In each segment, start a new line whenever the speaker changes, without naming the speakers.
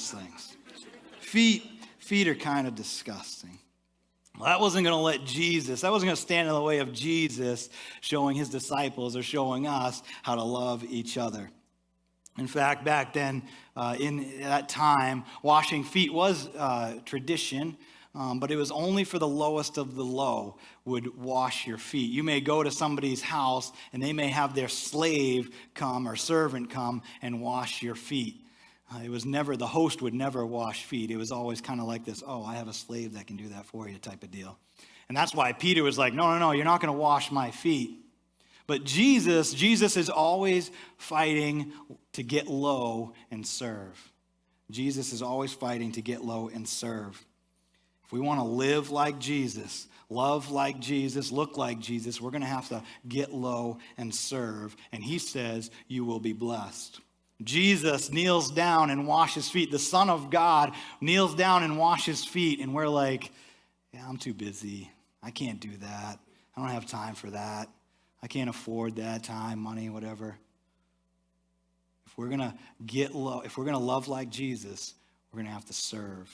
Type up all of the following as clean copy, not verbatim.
things. Feet are kind of disgusting. Well, that wasn't going to stand in the way of Jesus showing his disciples or showing us how to love each other. In fact, back then, in that time, washing feet was tradition, but it was only for the lowest of the low would wash your feet. You may go to somebody's house, and they may have their slave come or servant come and wash your feet. The host would never wash feet. It was always kind of like this, oh, I have a slave that can do that for you type of deal. And that's why Peter was like, no, you're not going to wash my feet. But Jesus is always fighting to get low and serve. Jesus is always fighting to get low and serve. If we want to live like Jesus, love like Jesus, look like Jesus, we're going to have to get low and serve. And he says, you will be blessed. Jesus kneels down and washes feet. The Son of God kneels down and washes feet. And we're like, yeah, I'm too busy. I can't do that. I don't have time for that. I can't afford that time, money, whatever. If we're going to get low, if we're going to love like Jesus, we're going to have to serve.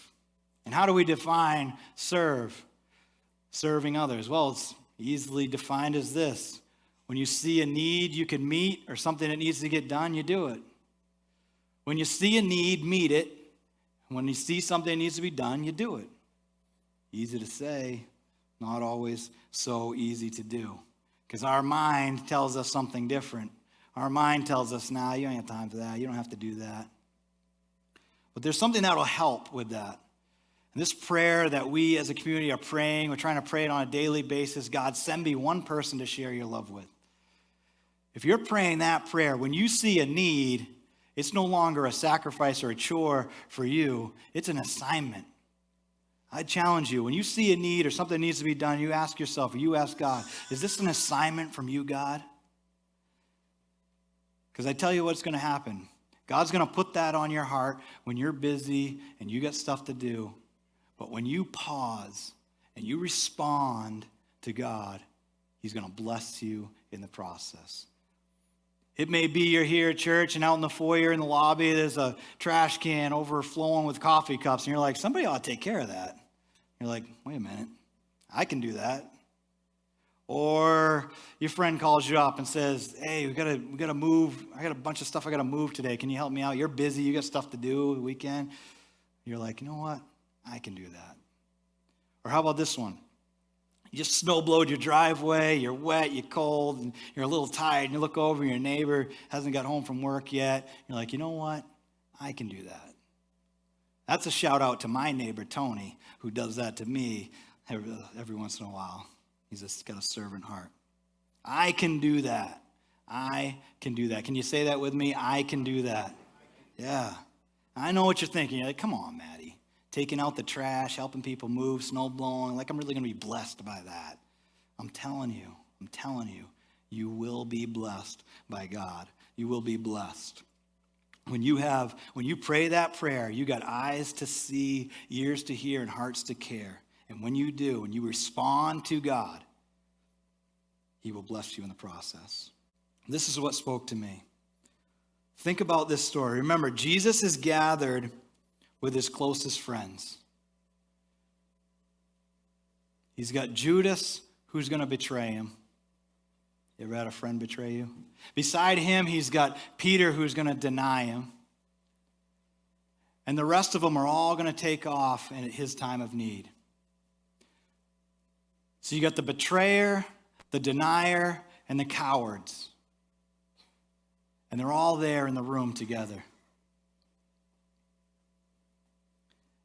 And how do we define serve? Serving others. Well, it's easily defined as this. When you see a need you can meet or something that needs to get done, you do it. When you see a need, meet it. When you see something that needs to be done, you do it. Easy to say, not always so easy to do. Because our mind tells us something different. Our mind tells us, nah, you don't have time for that. You don't have to do that. But there's something that will help with that. And this prayer that we as a community are praying, we're trying to pray it on a daily basis. God, send me one person to share your love with. If you're praying that prayer, when you see a need, it's no longer a sacrifice or a chore for you. It's an assignment. I challenge you, when you see a need or something needs to be done, you ask yourself, or you ask God, is this an assignment from you, God? Because I tell you what's going to happen. God's going to put that on your heart when you're busy and you got stuff to do. But when you pause and you respond to God, he's going to bless you in the process. It may be you're here at church and out in the foyer in the lobby, there's a trash can overflowing with coffee cups. And you're like, somebody ought to take care of that. You're like, wait a minute, I can do that. Or your friend calls you up and says, hey, we gotta move. I got a bunch of stuff I got to move today. Can you help me out? You're busy. You got stuff to do the weekend. You're like, you know what? I can do that. Or how about this one? You just snowblowed your driveway, you're wet, you're cold, and you're a little tired, and you look over and your neighbor hasn't got home from work yet. You're like, you know what? I can do that. That's a shout out to my neighbor, Tony, who does that to me every once in a while. He's just got a servant heart. I can do that. I can do that. Can you say that with me? I can do that. Yeah. I know what you're thinking. You're like, come on, Maddie. Taking out the trash, helping people move, snow blowing. Like I'm really going to be blessed by that. I'm telling you, you will be blessed by God. You will be blessed. When you pray that prayer, you got eyes to see, ears to hear, and hearts to care. And when you do, when you respond to God, he will bless you in the process. This is what spoke to me. Think about this story. Remember, Jesus is gathered with his closest friends. He's got Judas, who's going to betray him. You ever had a friend betray you? Beside him, he's got Peter, who's going to deny him. And the rest of them are all going to take off at his time of need. So you got the betrayer, the denier, and the cowards. And they're all there in the room together.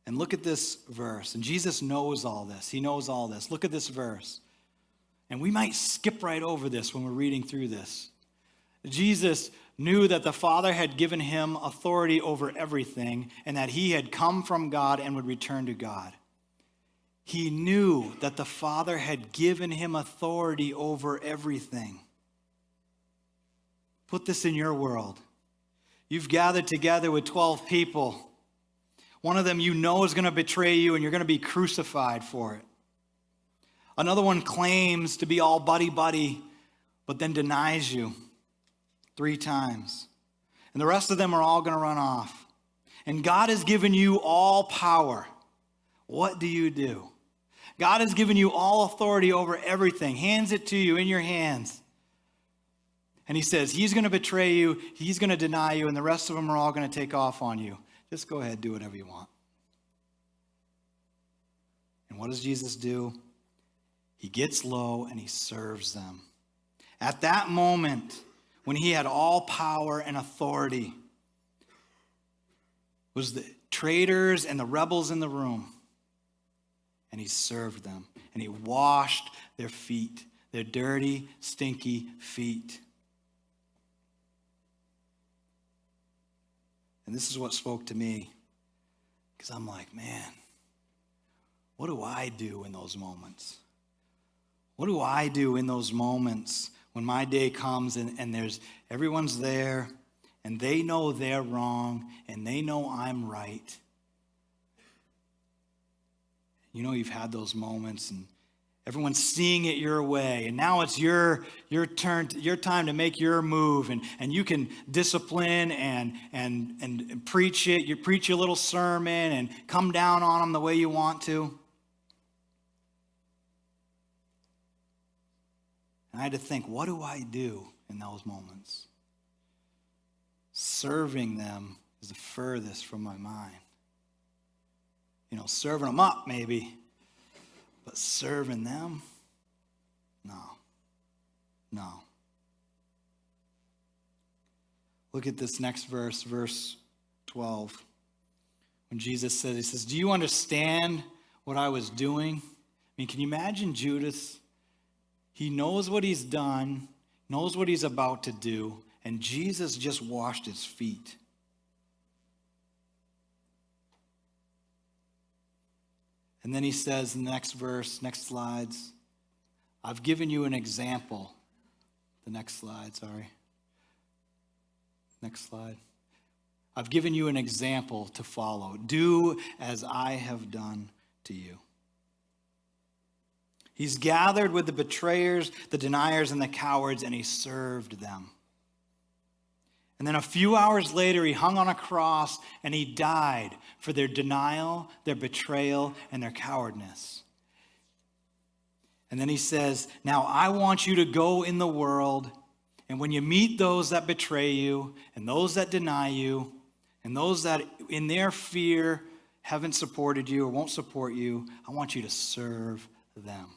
And look at this verse. And Jesus knows all this. He knows all this. Look at this verse. And we might skip right over this when we're reading through this. Jesus knew that the Father had given him authority over everything and that he had come from God and would return to God. He knew that the Father had given him authority over everything. Put this in your world. You've gathered together with 12 people. One of them you know is going to betray you and you're going to be crucified for it. Another one claims to be all buddy-buddy, but then denies you 3 times. And the rest of them are all going to run off. and God has given you all power, what do? God has given you all authority over everything, hands it to you in your hands. And he says, he's going to betray you, he's going to deny you, and the rest of them are all going to take off on you. Just go ahead, do whatever you want. And what does Jesus do? He gets low and he serves them. At that moment, when he had all power and authority, was the traitors and the rebels in the room. And he served them. And he washed their feet, their dirty, stinky feet. And this is what spoke to me. Because I'm like, man, what do I do in those moments? What do I do in those moments when my day comes and there's everyone's there and they know they're wrong and they know I'm right? You know, you've had those moments and everyone's seeing it your way, and now it's your turn, your time to make your move, and you can discipline and preach it. You preach your little sermon and come down on them the way you want to. And I had to think, what do I do in those moments? Serving them is the furthest from my mind. You know, serving them up maybe, but serving them? No. Look at this next verse, verse 12. When Jesus says, he says, do you understand what I was doing? I mean, can you imagine Judas? He knows what he's done, knows what he's about to do, and Jesus just washed his feet. And then he says in the next verse, next slides, I've given you an example. The next slide, sorry. Next slide. I've given you an example to follow. Do as I have done to you. He's gathered with the betrayers, the deniers, and the cowards, and he served them. And then a few hours later, he hung on a cross and he died for their denial, their betrayal, and their cowardness. And then he says, now I want you to go in the world, and when you meet those that betray you, and those that deny you, and those that in their fear haven't supported you or won't support you, I want you to serve them.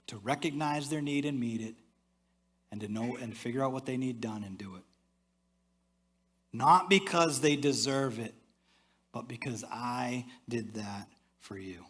To recognize their need and meet it, and to know and figure out what they need done and do it. Not because they deserve it, but because I did that for you.